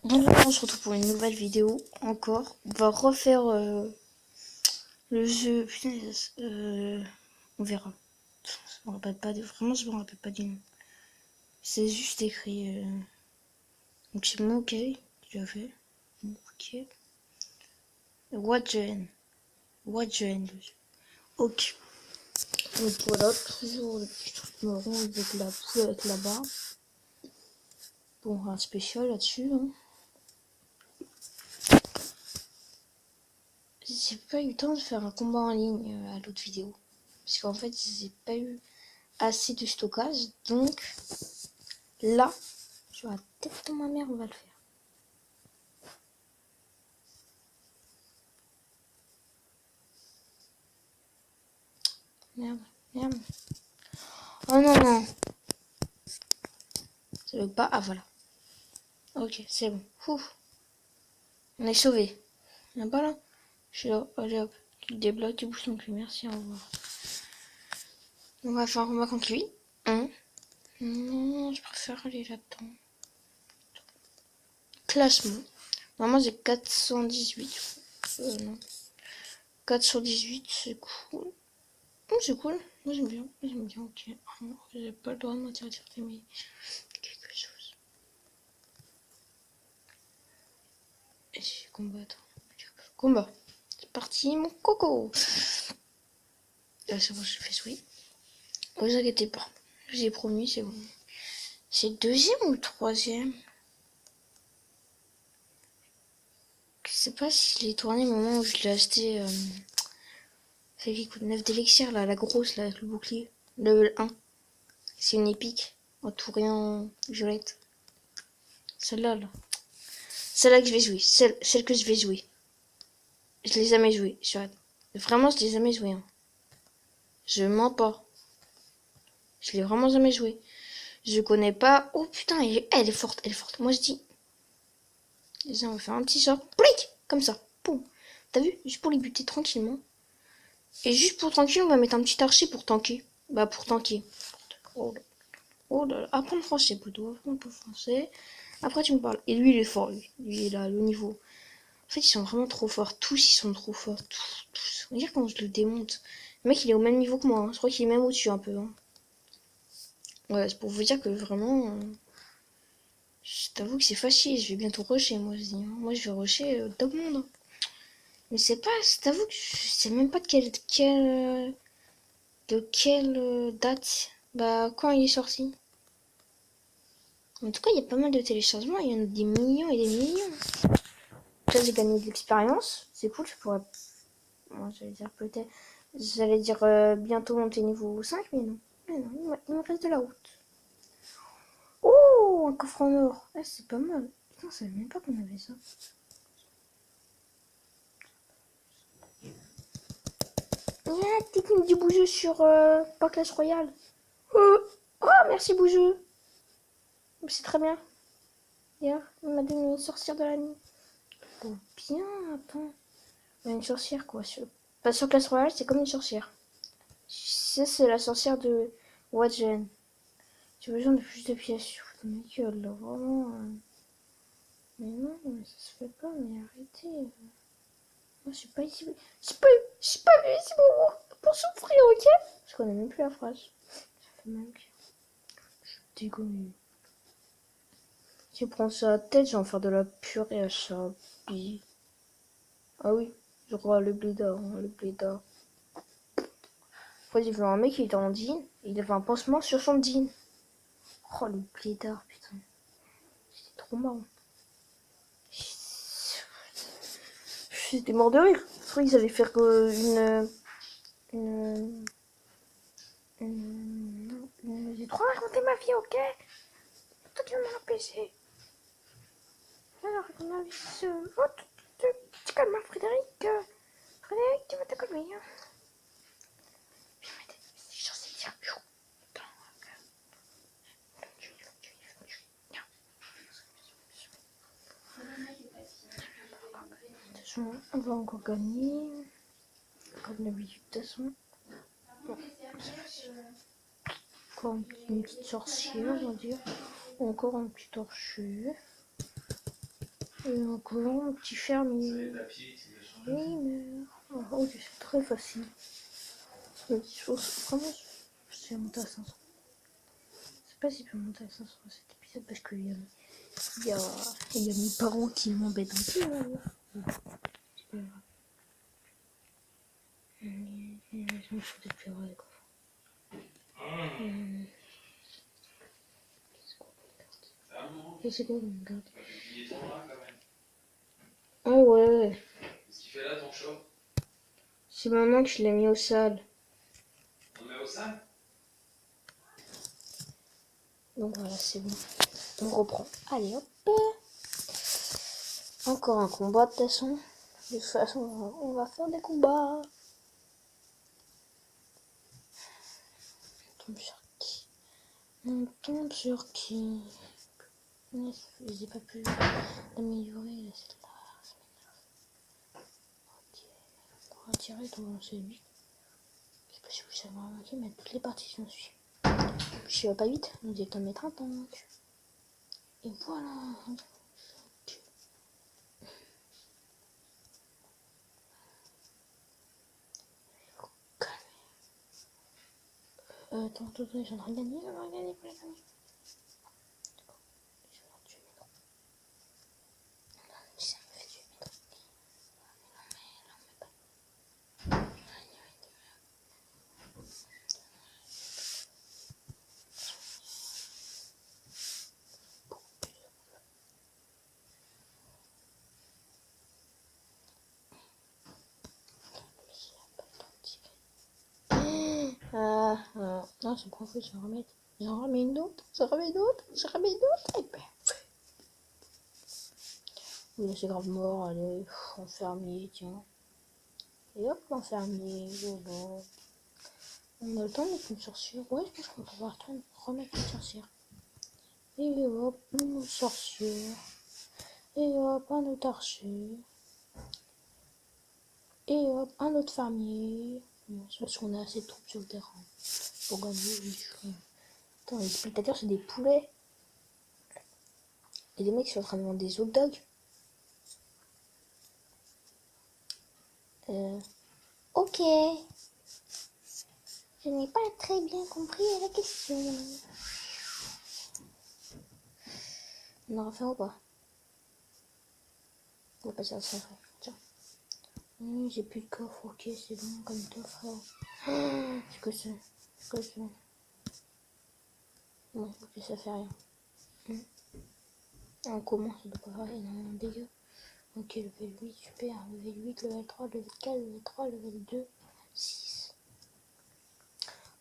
Donc on se retrouve pour une nouvelle vidéo encore. On va refaire le jeu. Punaise, on verra. Je me rappelle pas vraiment, je me rappelle pas du nom. C'est juste écrit. Donc c'est bon, ok. Tu l'as fait. Ok. What join. Ok. Donc voilà, toujours le petit truc marron avec la avec la barre. Bon, un spécial là-dessus. Hein. J'ai pas eu le temps de faire un combat en ligne à l'autre vidéo. Parce qu'en fait, j'ai pas eu assez de stockage. Donc là, sur la tête de ma mère, on va le faire. Merde, merde. Oh non, non. Ça veut pas. Ah voilà. Ok, c'est bon. Ouf. On est sauvé. Là bas là. Je suis là. Allez hop. Tu débloques, tu bouges ton cul. Merci, au revoir. On va faire un combat contre lui. Hein. Non, je préfère aller là-dedans. Classement. Normalement, j'ai 418. Non. 418, c'est cool. Oh, c'est cool. Moi, j'aime bien. J'aime bien, ok. Oh, j'ai pas le droit de m'interdire d'aimer quelque chose. Et je combattre. Combat. C'est parti, mon coco. Là, c'est bon, je fais souris. Ne vous inquiétez pas. Je vous ai promis, c'est bon. C'est le deuxième ou le troisième? Je sais pas si je l'ai tourné au moment où je l'ai acheté. Celle qui coûte 9 d'élixir, là, la grosse, là, avec le bouclier. Level 1. C'est une épique. Entourée en violette. Celle-là, là. Celle-là que je vais jouer. Celle que je vais jouer. Je l'ai jamais joué. Vraiment, je l'ai jamais joué. Hein. Je mens pas. Je l'ai vraiment jamais joué. Je connais pas. Oh putain, elle est forte, elle est forte. Moi je dis. Déjà, on va faire un petit sort. Plic comme ça. Poum. T'as vu? Juste pour les buter tranquillement. Et juste pour tranquille, on va mettre un petit archer pour tanker. Bah, pour tanker. Oh là. Oh là là. Apprendre français, plutôt. Apprendre français. Après, tu me parles. Et lui, il est fort, lui. Lui, il a le niveau. En fait, ils sont vraiment trop forts. Tous, ils sont trop forts. Tous. On va dire quand je le démonte. Le mec, il est au même niveau que moi. Hein. Je crois qu'il est même au-dessus un peu. Hein. Ouais, c'est pour vous dire que vraiment. Je t'avoue que c'est facile. Je vais bientôt rusher, moi, je dis. Hein. Moi, je vais rusher top monde. Hein. Mais c'est pas. Je t'avoue que je sais même pas de quelle date. Bah, quand il est sorti. En tout cas, il y a pas mal de téléchargements. Il y en a des millions et des millions. Là, j'ai gagné de l'expérience. C'est cool, je pourrais. Moi, j'allais dire peut-être. J'allais dire bientôt monter niveau 5, mais non. Mais non, il me reste de la route. Oh, un coffre en or. Ah, c'est pas mal. Putain, je savais même pas qu'on avait ça. Yeah, technique du bougeux sur pas Clash Royale. Oh, merci bougeux. C'est très bien. Yeah, il m'a donné une sorcière de la nuit. Oh, bien, attends. Une sorcière quoi. Pas sur Clash Royale, c'est comme une sorcière. Ça, c'est la sorcière de Wadgen. J'ai besoin de plus de pièces. Mais gueule, là, vraiment. Mais non, mais ça se fait pas, mais arrêtez. Moi, je suis pas ici. Je suis pas venu ici pour souffrir, ok? Je connais même plus la phrase. Ça fait mal au cœur. Je suis dégommée. Si je prends ça à la tête, je vais en faire de la purée à ça. Ah oui, je crois le blédard, hein, le blédard. Après, j'ai vu un mec qui était en jean, et il avait un pansement sur son jean. Oh, le blédard, putain. C'était trop marrant. J'étais mort de rire. Je crois qu'ils allaient faire j'ai trop raconté ma vie, ok? Toi, tu vas me l'empêcher. Alors, ma vie, oh, tu calmes, Frédéric. Frédéric, tu vas te calmer. Hein. C'est censé dire. On va encore gagner. Comme d'habitude, de toute façon. Bon. Encore une petite sorcière, on va dire. Ou encore un petit torchu. Comment tu fermes oui, mais... Oh, c'est très facile. Vraiment, je vais monter à 500. Je sais pas si je peux monter à 500 cet épisode parce qu'il y a mes parents qui m'embêtent un peu. Là. C'est pas grave. Je me fous de pleurer, quoi. C'est quoi mon carte? Ah ouais. Qu'est-ce qu'il fait là, ton chat? C'est maintenant que je l'ai mis au sale. On le met au sein? Donc voilà, c'est bon. On reprend. Allez, hop. Encore un combat de toute façon. De toute façon, on va faire des combats. On tombe sur qui? On tombe sur qui? Je n'ai pas pu l'améliorer. Celle-là. Ok. On va retirer ton celui. Je sais pas si vous savez remarquer, mais toutes les parties sont suivies. Je suis pas vite, nous allons mettre un tank. Et voilà. Attends, je suis en train de gagner, on va gagner pour les gagner. Je vais leur tuer mes droits. Si ça me fait tuer mes droits. Non, c'est pas fou, j'en remets. J'en remets une autre, j'en remets une autre, j'en remets une autre, et ben. Oui, là c'est grave mort, allez, enfermier, tiens. Et hop, enfermier, voilà. On a le temps de mettre une sorcière. Ouais, je pense qu'on va pouvoir remettre une sorcière. Et hop, une sorcière. Et hop, un autre archer. Et hop, un autre fermier. C'est parce qu'on a assez de troupes sur le terrain. Pour gagner, oui. Attends, les spectateurs, c'est des poulets. Et des mecs qui sont en train de vendre des hot dogs. Ok. Je n'ai pas très bien compris la question. On en refait ou pas? On va passer à ça. Tiens. J'ai plus de coffre, ok, c'est bon comme toi, frère. C'est quoi ça? C'est quoi ça? Non, ok, ça fait rien. Comment ça doit pas faire énormément de dégâts? Ok, level 8, super. Level 8, level 3, level 4, level 3, level 2, 6.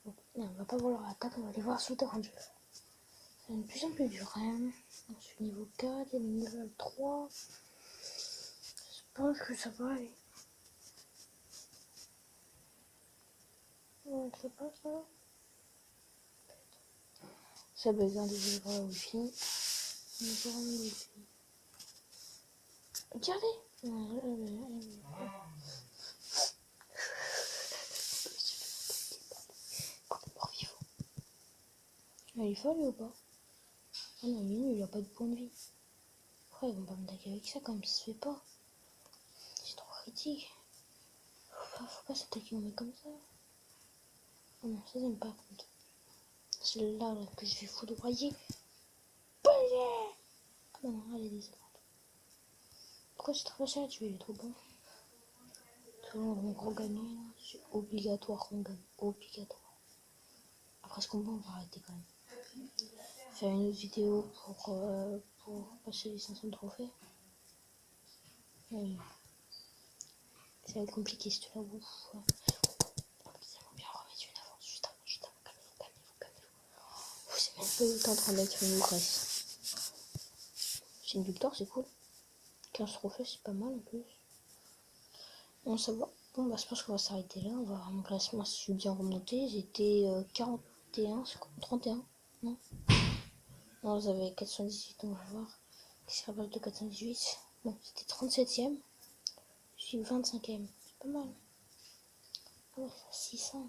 Bon, on va pas voir leur attaque, on va aller voir sur le terrain de jeu. C'est de plus en plus dur, hein. On suit niveau 4, et niveau 3. Je pense que ça va aller. Ouais, c'est pas ça. Ça bug un des livres wifi. Regardez. Il est fort lui ou pas? Ah non, il est nul, il a pas de point de vie. Après, ils vont pas me taquer avec ça quand même, ça se fait pas. C'est trop critique. Faut pas s'attaquer au mec comme ça. Oh non, ça j'aime pas contre. C'est là que je vais foudroyer. Ah bah non, elle est décevante. Pourquoi c'est trop cher? Tu es trop bon. On va gagner, c'est obligatoire qu'on gagne. Obligatoire. Après ce combat, on va arrêter quand même. Faire une autre vidéo pour passer les 500 trophées. Et ça va être compliqué si tu la bouffes. Ouais. J'aimerais bien remettre une avance juste avant, calmez-vous. Vous avez même pas eu le temps de remettre une Lucrèce. C'est une victoire, c'est cool. 15 trophées, c'est pas mal en plus. Bon, ça va. Bon, bah, je pense qu'on va s'arrêter là. On va voir mon classement si je suis bien remonté. J'étais 41, 31. Non, non, j'avais 418, on va voir. Qui sera pas de 418. Bon, c'était 37ème. Je suis 25ème. C'est pas mal. Ah ouais, 600.